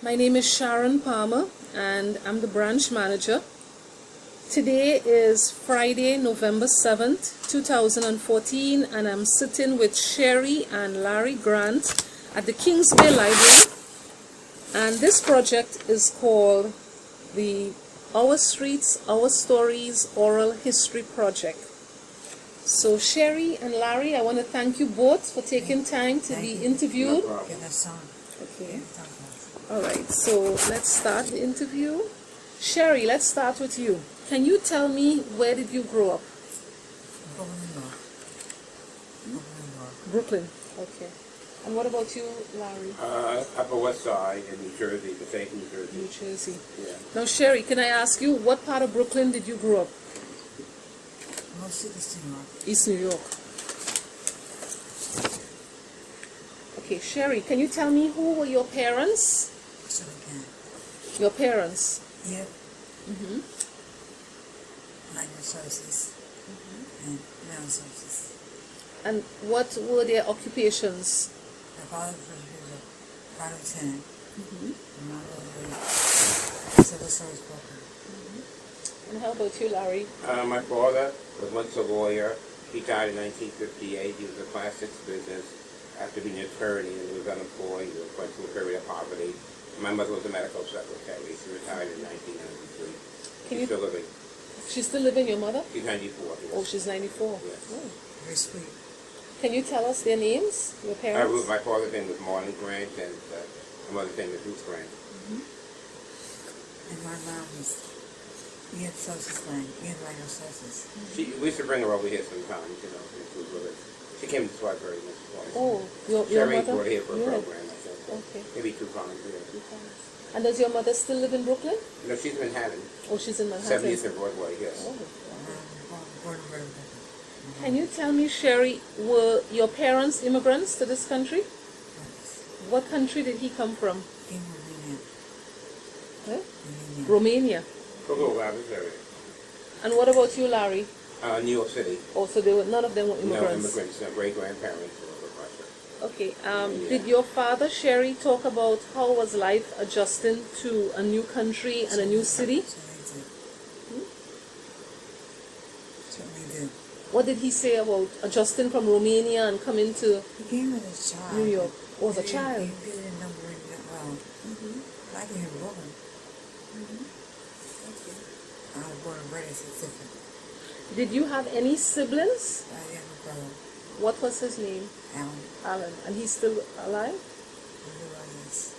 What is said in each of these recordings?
My name is Sharon Palmer and I'm the branch manager. Today is Friday, November 7th, 2014, and I'm sitting with Sherry and Larry Grant at the Kings Bay Library. And this project is called the Our Streets, Our Stories Oral History Project. So Sherry and Larry, I want to thank you both for taking time to be interviewed. Okay. All right, so let's start the interview. Sherry, let's start with you. Can you tell me, where did you grow up? Brooklyn. Okay. And what about you, Larry? Upper West Side in New Jersey, the state of New Jersey. New Jersey. Yeah. Now, Sherry, can I ask you, what part of Brooklyn did you grow up? Mostly East New York. East New York. Okay, Sherry, can you tell me who were your parents? So I can. Your parents? Yep. Mm-hmm. Language services and mail services. And what were their occupations? My father was a private lieutenant. Mm-hmm. And my mother was a civil service broker. And how about you, Larry? My father was once a lawyer. He died in 1958. He was a class 6 business after being an attorney, and he was unemployed. He went through a period of poverty. My mother was a medical secretary. She retired in 1993. She's still living. She's still living, your mother? She's 94. Yes. Oh, she's 94. Yes. Oh. Very sweet. Can you tell us their names, your parents? My father's name was Marlon Grant, and my mother's name is Ruth Grant. And my mom was Ian Sosa's land, Ian Language Services. We used to bring her over here sometimes, you know, and she was with us. She came to Swidebury once or twice. Oh, your Sherry mother? brought her here for a Yeah. program, I think. Okay. Maybe 2 times, yeah. And does your mother still live in Brooklyn? No, she's in Manhattan. Oh, she's in Manhattan. 70th and Broadway, yes. Oh. Born and bred in Brooklyn. Can you tell me, Sherry, were your parents immigrants to this country? Yes. What country did he come from? In Romania. Huh? Romania. Romania. Cocoa Valley area. And what about you, Larry? New York City. Oh, so none of them were immigrants? No immigrants, no great-grandparents were Russia. Okay. Yeah. Did your father, Sherry, talk about how was life adjusting to a new country and a new city? Certainly did. What did he say about adjusting from Romania and coming to He came as a child. New York? Oh, as a He child? really didn't know where he went well. I can hear Brooklyn. I was born and bred, it's different. Did you have any siblings? I have a brother, What was his name? Alan. Alan. And he's still alive? Yes.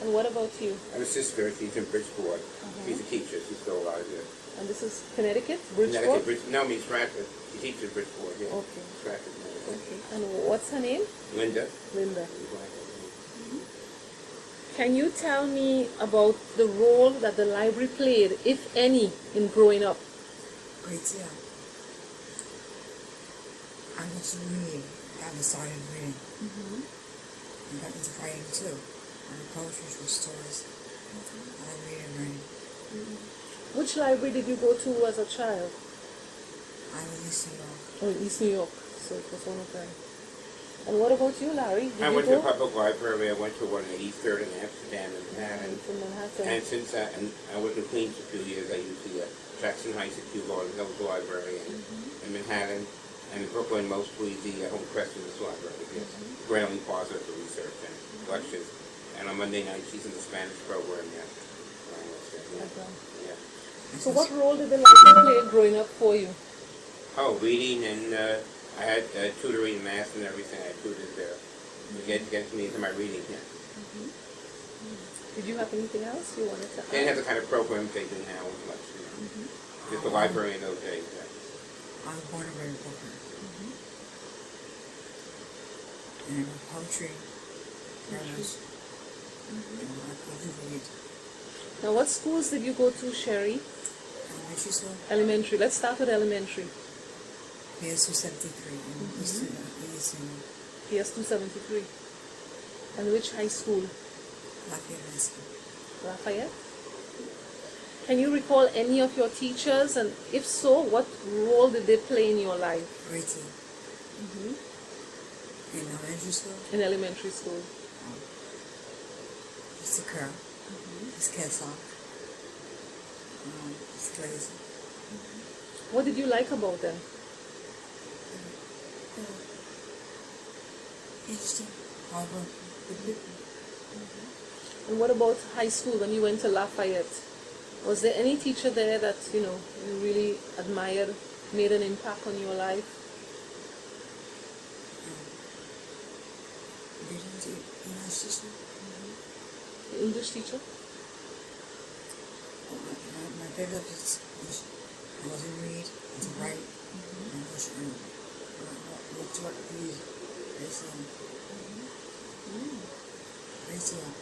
And what about you? I have a sister, she's in Bridgeport. She's a teacher, she's still alive here. And this is Connecticut? Bridgeport? No, I mean Stratford. She teaches Bridgeport, yeah. Okay. Stratford, Connecticut. Okay. And what's her name? Linda. Linda. Can you tell me about the role that the library played, if any, in growing up? Great deal. I used to read. Got me started reading. And got into writing too. And the poetry was stories. I like reading and writing. Which library did you go to as a child? I was in East New York. Oh, in East New York. So it was one of them. And what about you, Larry? Did I you went to go? the public library. I went to one in East 3rd in Amsterdam and Manhattan. From Manhattan. And since and I was in Queens for 2 years, I used the Jackson Heights at Kew Garden Hills Library in Manhattan, and in Brooklyn mostly the Home Crescent Library. Yes, Grayling Plaza for research and lectures. And on Monday night, she's in the Spanish program. Yeah. Yeah. So what role did the library play growing up for you? Oh, reading, and I had tutoring, math, and everything. I tutored there to get me into my reading. Yeah. Did you have anything else you wanted to add? They didn't have the kind of programs they do now as much. You know. Just the library in those days. Yeah. I was born and bred in Brooklyn. And I wrote poetry, prose, and I do read. Now, what schools did you go to, Sherry? Elementary school, Elementary. Let's start with elementary. PS 273 in East New York. PS 273. And which high school? Lafayette High School. Lafayette? Can you recall any of your teachers, and if so, what role did they play in your life? Great deal. In elementary school, In elementary school. It's a curl. It's cast off. It's glazed. What did you like about them? Interesting. Hard work. Good people. And what about high school when you went to Lafayette? Was there any teacher there that, you really admired, made an impact on your life? English teacher. The English teacher? My favorite was I was in read, to write, English, and what read. Basically,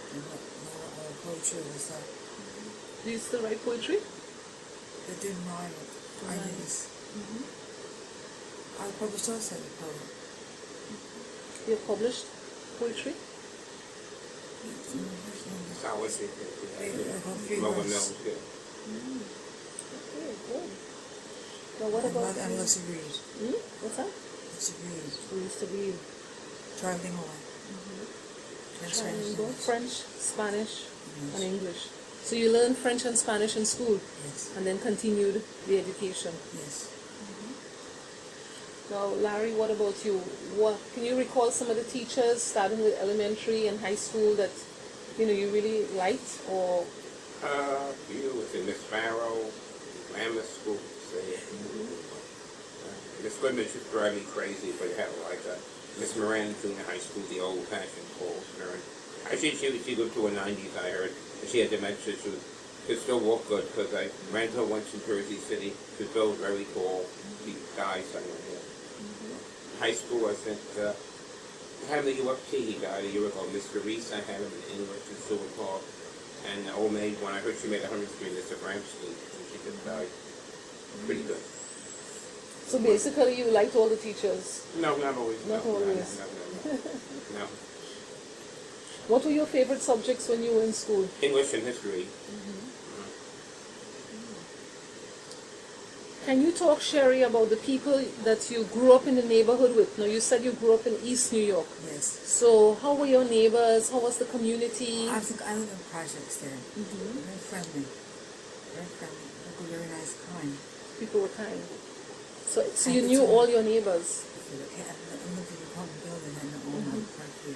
poetry was that. Do you still write poetry? It didn't rhyme with ideas. I published also a poem. You have published poetry? That's how I think it. Mobile Mills, yeah. Okay, good. Now what about I love to read. What's that? I love to read. We used to read Trilingual. trilingual, French, Spanish, and English. So you learned French and Spanish in school? Yes. And then continued the education? Yes. Now, Larry, what about you? Can you recall some of the teachers, starting with elementary and high school, that you really liked? Or You was in Miss Farrow, grammar school, say. Miss Goodman used to drive me crazy, but it had Miss Moran Junior High School, the old-fashioned calls, Sharon. Actually, she lived to her 90s, I heard. And she had dementia. She could still walk good, because I ran to her once in Jersey City. She was built very tall. She died somewhere here. High school, I think, I had him at UFT. He died a year ago. Mr. Reese, I had him in English in Silver Park. And old maid, when I heard she made 100th Street, Mr. Bramstein, and she just died. Pretty good. so basically you liked all the teachers? No, not always. Not always. No. What were your favorite subjects when you were in school? English and history. Can you talk, Sherry, about the people that you grew up in the neighborhood with? Now, you said you grew up in East New York. Yes. So how were your neighbors? How was the community? I live in projects there. Very friendly. Very friendly. People very nice, kind. People were kind. So you knew all your neighbors? I lived in the apartment building and all my country.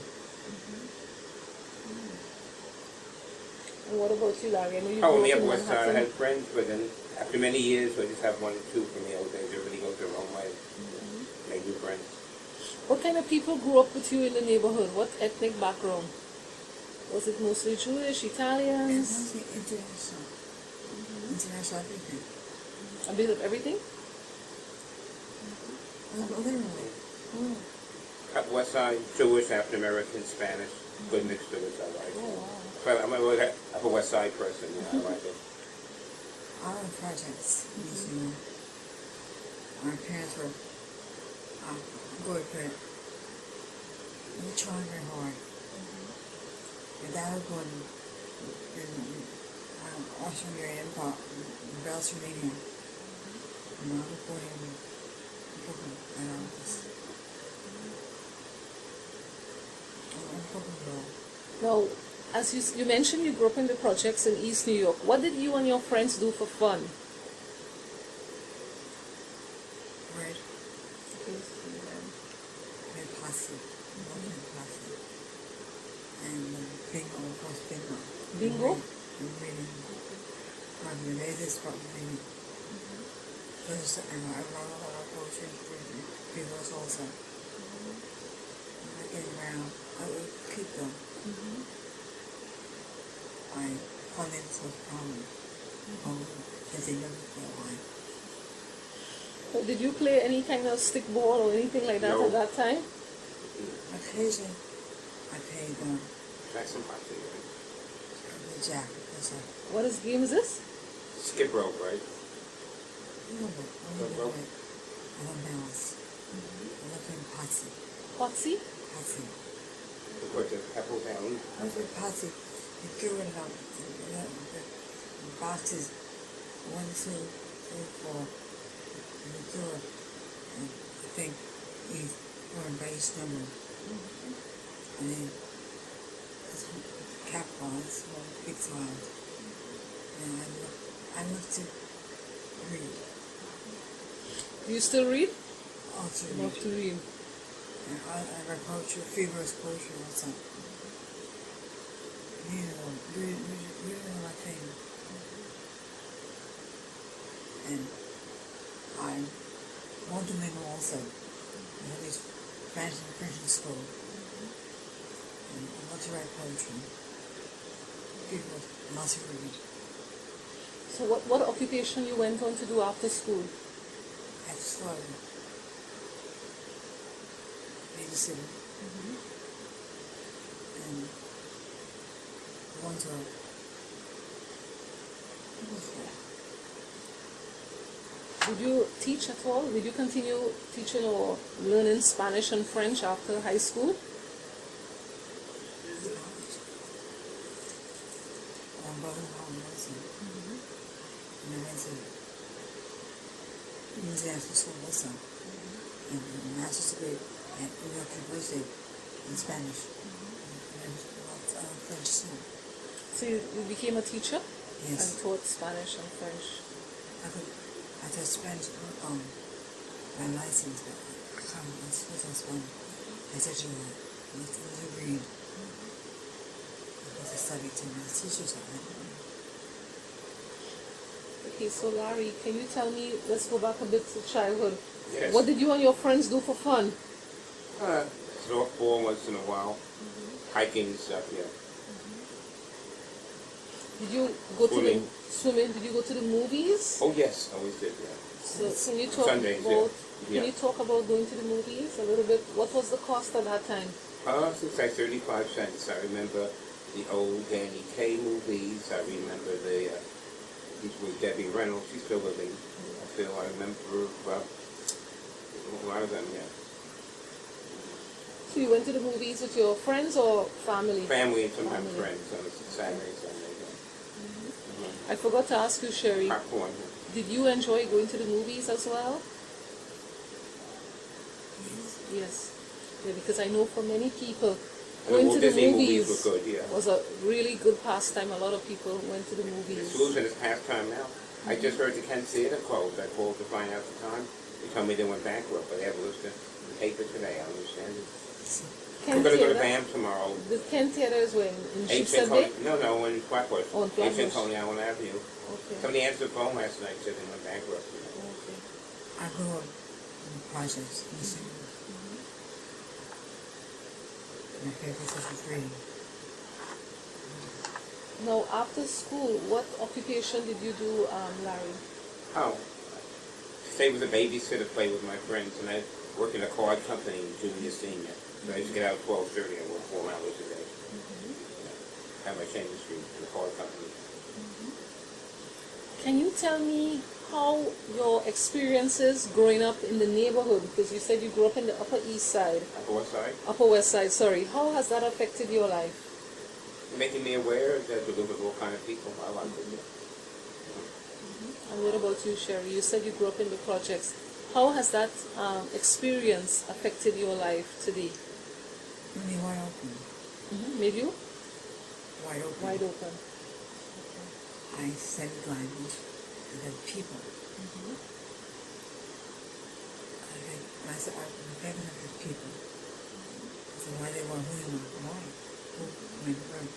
And what about you, Larry? I know you Oh, on grew the up in Upper West Side, I Manhattan. had friends, but then after many years, I just have one or two from the old days. Everybody goes their own way. Make new friends. What kind of people grew up with you in the neighborhood? What ethnic background? Was it mostly Jewish, It's Italians? mostly international. International everything. A bit of everything? Literally. Upper West Side, Jewish, African American, Spanish. Good mixture, which I like. But I'm a Upper West Side person. I like it. Our projects, our parents were good, but we were trying very hard. My dad was born in Austria Empire, in Belgium, Romania. And I was born in Brooklyn, and I was in Brooklyn. Now, as you mentioned, you grew up in the projects in East New York. What did you and your friends do for fun? Red posse, walking posse, and bingo, of course, bingo. Bingo? And reading. Probably latest, probably reading. First, I wrote a lot of poetry, people's also. And I get around, I would keep them. I found it so common. Because they never feel like. Did you play any kind of stick ball or anything like that No. at that time? Occasionally, I played Jackson Posse, the jack. That's like, What game is this? skip rope, right? no, but I don't balance. I love playing posse. Potsy? Posse. Of course, the Pebble Down. I was with posse. You give it up. The boxes, 1, 2, 3, 4. And you do it. And I think you were in base number. And then cap balls. small, big child. And I love to read. Do you still read? Also Love read. to read. And I write poetry, feverish poetry also. Reading is my thing. And I'm multilingual also. I have these French in school. And I love to write poetry. People must read. So what occupation you went on to do after school? At Florida. Babysitting. And going to a Did you teach at all? Did you continue teaching or learning Spanish and French after high school? my brother-in-law was and I went to international school also. And a master's degree at New York University in Spanish. And French too. So you became a teacher? Yes. And taught Spanish and French. I taught Spanish my license, but I can't speak Spanish. I said you to read. Because I studied to my teachers on it. Okay, so Larry, can you tell me, let's go back a bit to childhood. Yes. What did you and your friends do for fun? Softball once in a while. Hiking and stuff, yeah. Did you go Swimming. to the swimming? Did you go to the movies? Oh, yes, always did, yeah. So can you talk Sundays, about yeah. can you talk about going to the movies a little bit? What was the cost at that time? Since like 35 cents. I remember the old Danny Kaye movies. I remember these with Debbie Reynolds. She's still living. I remember a lot of them, yeah. So you went to the movies with your friends or family? Family and sometimes Family. friends on a Saturday, Sunday, yeah. I forgot to ask you, Sherry. Popcorn. Did you enjoy going to the movies as well? Yes. Yeah, because I know for many people, And going the to the Disney movies were good, yeah. was a really good pastime. A lot of people went to the The movies. school's in its pastime now. I just heard the Kent Theater closed. I called to find out the time. They told me they went bankrupt, but they have a list of the paper today. I understand it. Kent We're going to go to Theatre? BAM tomorrow. The Kent Theatre is when? In Ancient Shipshead Bay? No, in Flatbush. Oh, in Flatbush. Ancient Coney Island Avenue. Okay. Somebody answered the phone last night and said they went bankrupt. Okay. I grew up in the projects in the city. My favorite was reading. Now, after school, what occupation did you do, Larry? Oh, stay with a babysitter, play with my friends, and I work in a card company, junior, senior. So I used to get out at 12:30 and work 4 hours a day. Have my change the street in the card company. Can you tell me how your experiences growing up in the neighborhood, because you said you grew up in the Upper East Side, Upper West Side, sorry, how has that affected your life? Making me aware that we live with all kind of people. I like it. And what about you, Sherry? You said you grew up in the projects. How has that experience affected your life today? Made me wide open. Made you Wide open. wide open. I studied language and then people. I said, I'm very good people. So why they were who they were, why? Who went where?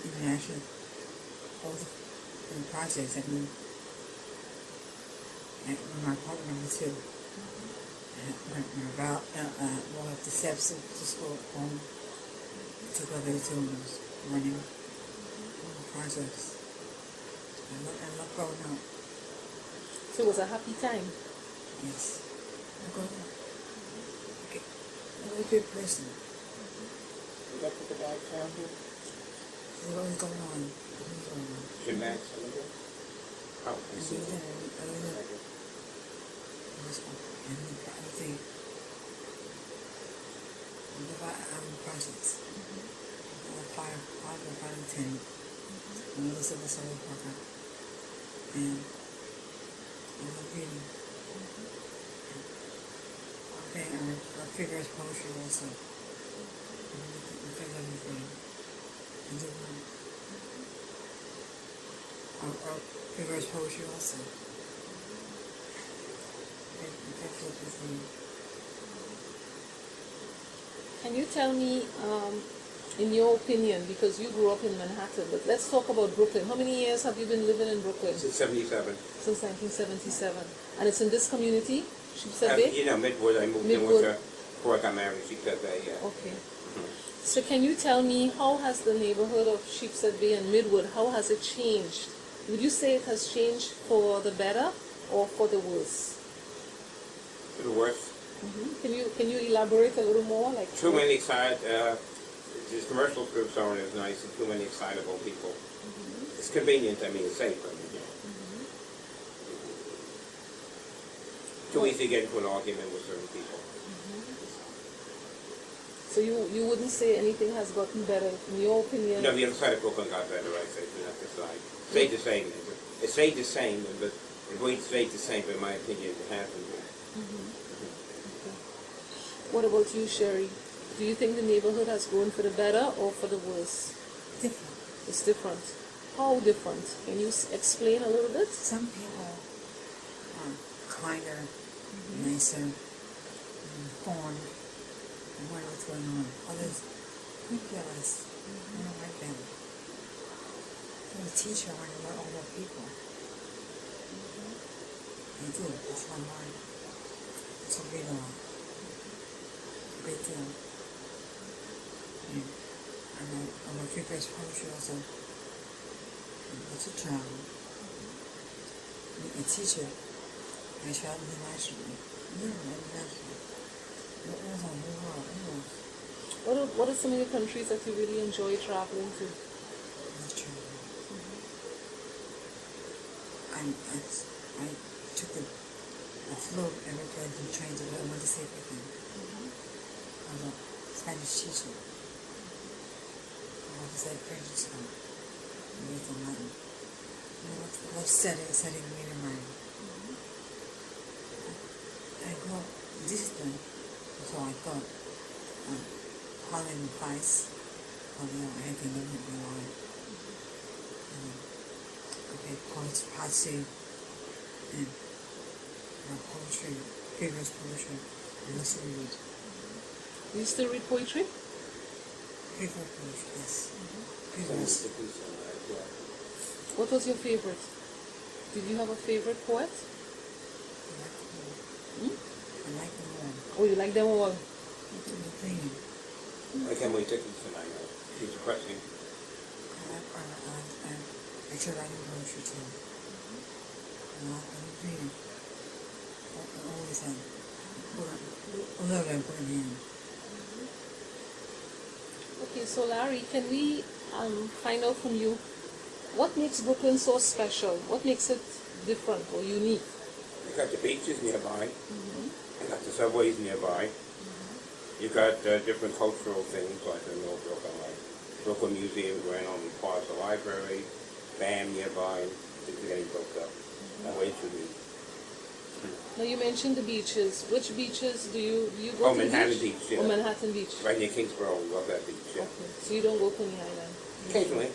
Even actually, all the projects that we, when my partner number 2, walked up the steps to school, home, took over the two and was running projects. I love growing up. So it was a happy time. Yes. I'm growing up. Okay. I'm a good person. You got to put the bag down here? There's always going on. What's going on? Your bags over there? Oh, I see. Everything. I'm in projects. 5 and 10. And I listen to some program. And I love reading. Okay, I figure it's poetry also. My favorite is reading. do or reverse poetry also. That's what this means. Can you tell me, in your opinion, because you grew up in Manhattan, but let's talk about Brooklyn. How many years have you been living in Brooklyn? Since 77. Since 1977. And it's in this community, Sheepshead Bay? You know, Midwood. I moved in with her before I got married. Sheepshead Bay, yeah. Okay. So can you tell me, how has the neighborhood of Sheepshead Bay and Midwood, how has it changed? Would you say it has changed for the better or for the worse? For the worst. Can you elaborate a little more? Like Too many excited, this commercial strip zone is nice and too many excitable people. It's convenient, I mean, it's safe. I mean, yeah. Too easy to get into an argument with certain people. So you wouldn't say anything has gotten better, in your opinion? No, the other side of Brooklyn got better, I say, not this side. Stayed the same. It stayed the same, but it won't stay the same, but in my opinion, it hasn't. What about you, Sherry? Do you think the neighborhood has grown for the better or for the worse? Different. It's different. How different? Can you explain a little bit? Some people are kinder, nicer, informed, and wonder what's going on. Others, ridiculous. I don't like them. I'm a teacher, I want to learn all about people. I do. That's my mind. It's a big deal. Big deal. I'm a figures poetry also. It's a travel. A teacher. I travel internationally. Internationally. What are some of the countries that you really enjoy traveling to? I took I flew airplanes and trains and I went to see everything. I was a Spanish teacher. I was at French school. I was in Latin. I love studying reading writing. I grew up disciplined, so I thought Holland advice, anything that would be like. Okay, poetry, and poetry, vigorous poetry, and also read. You still read poetry? Vigorous poetry, yes. Vigorous. What was your favorite? Did you have a favorite poet? I like them all. Oh, you like them all? I can't wait tickets tonight. It's depressing. I like writing poetry too. I like reading. I always have a little bit put in hand. Okay, so Larry, can we find out from you what makes Brooklyn so special? What makes it different or unique? You got the beaches nearby. You got the subways nearby. You got different cultural things like the North Brooklyn, like Brooklyn Museum, Grand Army Plaza Library, BAM nearby. Things are getting built up. That way to meet. Now you mentioned the beaches. Which beaches do you go to? Manhattan Beach, yeah. Oh, Manhattan Beach. Right near Kingsborough. We love that beach, yeah. Okay. So you don't go Coney Island? Occasionally. Okay.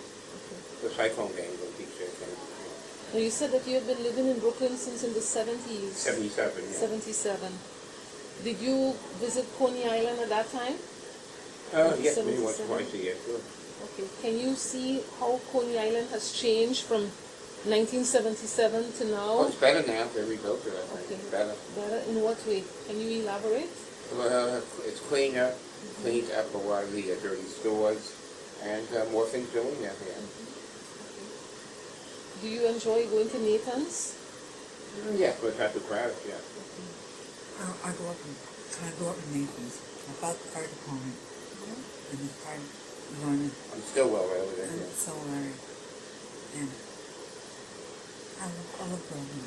The Cyclone game on the beach there. Now you said that you have been living in Brooklyn since in the 70s. 77, yeah. 77. Did you visit Coney Island at that time? Yes, maybe once, twice a year, sure. Okay. Can you see how Coney Island has changed from 1977 to now? Oh, it's better now. They rebuilt it, I think. Okay. It's better. Better in what way? Can you elaborate? Well, it's cleaner, cleaned up a lot of the dirty stores, and more things doing there, yeah. Do you enjoy going to Nathan's? Yeah, but it's not too crowded, yeah. I grew up in Naples. I fought the fire department. And the fire department. I'm still well over there, And yeah. so Larry. And I love growing up.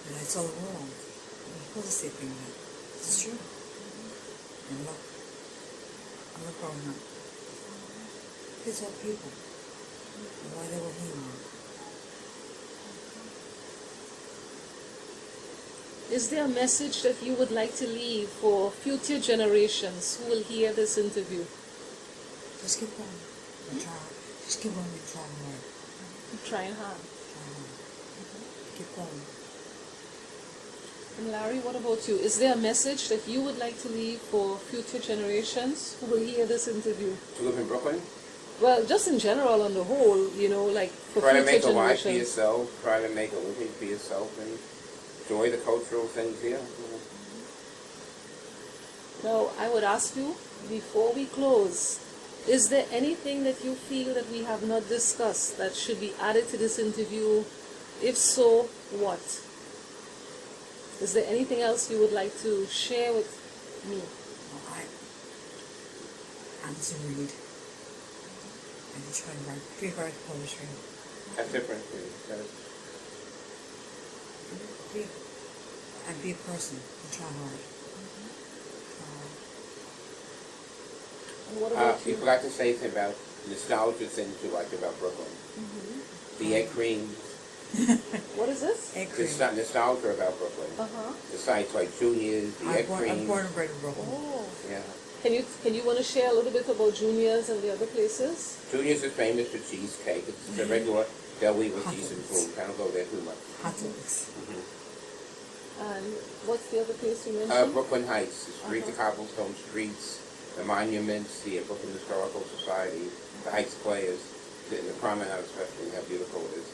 And I saw the world. I'm supposed to say things like that. It's true. I love growing up. Kids are people. And why they were here. Is there a message that you would like to leave for future generations who will hear this interview? Just Just keep going. And try. Just keep going and try hard. You're trying hard. Try hard. Keep going. And Larry, what about you? Is there a message that you would like to leave for future generations who will hear this interview? To live in Brooklyn, Well, just in general, on the whole, like for try to future make a life for generations. yourself, try to make a living for yourself, and enjoy the cultural things here. Now, I would ask you, before we close, is there anything that you feel that we have not discussed that should be added to this interview? If so, what? Is there anything else you would like to share with me? Well, I'm to read. And to try to write poetry. That's different. Be a person and try hard. And what about You you? forgot to say something about nostalgia things you like about Brooklyn. The egg cream. What is this? Egg There's cream. nostalgia about Brooklyn. Uh-huh. The sites like Junior's, the egg I'm cream. born and bred in Brooklyn. Oh. Yeah. Can you want to share a little bit about Junior's and the other places? Junior's is famous for cheesecake. It's a regular deli with Hot cheese and dogs. fruit. I don't go there too much. Hot dogs. And what's the other place you mentioned? Brooklyn Heights, the streets, the cobblestone streets, the monuments, the Brooklyn Historical Society, the Heights Players, the promenade especially, how beautiful it is.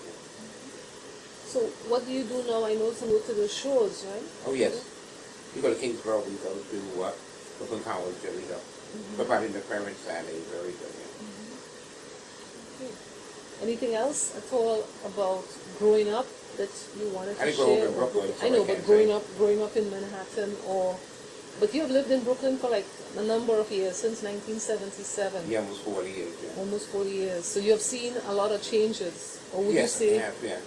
So what do you do now? I know some go to the shows, right? Oh yes, we go to Kingsborough, we go to Brooklyn College, we go. But probably the parents Saturday, very good. Yeah. Okay. Anything else at all about growing up that you wanted to I share? didn't grow up in Brooklyn, so I know, I but can't growing up in Manhattan, but you have lived in Brooklyn for like a number of years, since 1977. Yeah, almost 40 years, yeah. Almost 40 years. So you have seen a lot of changes. Or would Yes, you say I have, yeah.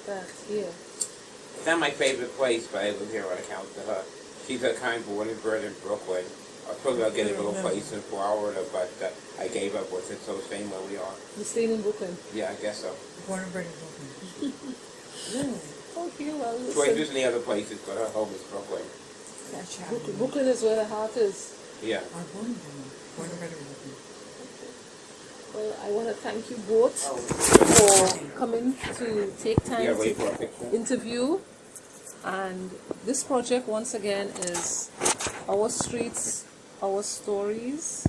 that? Yeah. It's not my favorite place, but I live here on account of her. She's a kind born and bred in Brooklyn. I was supposed to get a little place in Florida, but I gave up with it, so staying where we are. You stayed in Brooklyn? Yeah, I guess so. Born and bred in Brooklyn. Really? Okay, well, Well, listen. there's any other places, but her home is Brooklyn. That's how Brooklyn is where the heart is. Yeah. I'm born in Brooklyn. Born and bred in Brooklyn. Well, I want to thank you both for coming to take time Yeah, wait to for a picture. interview. And this project, once again, is Our Streets, Our Stories.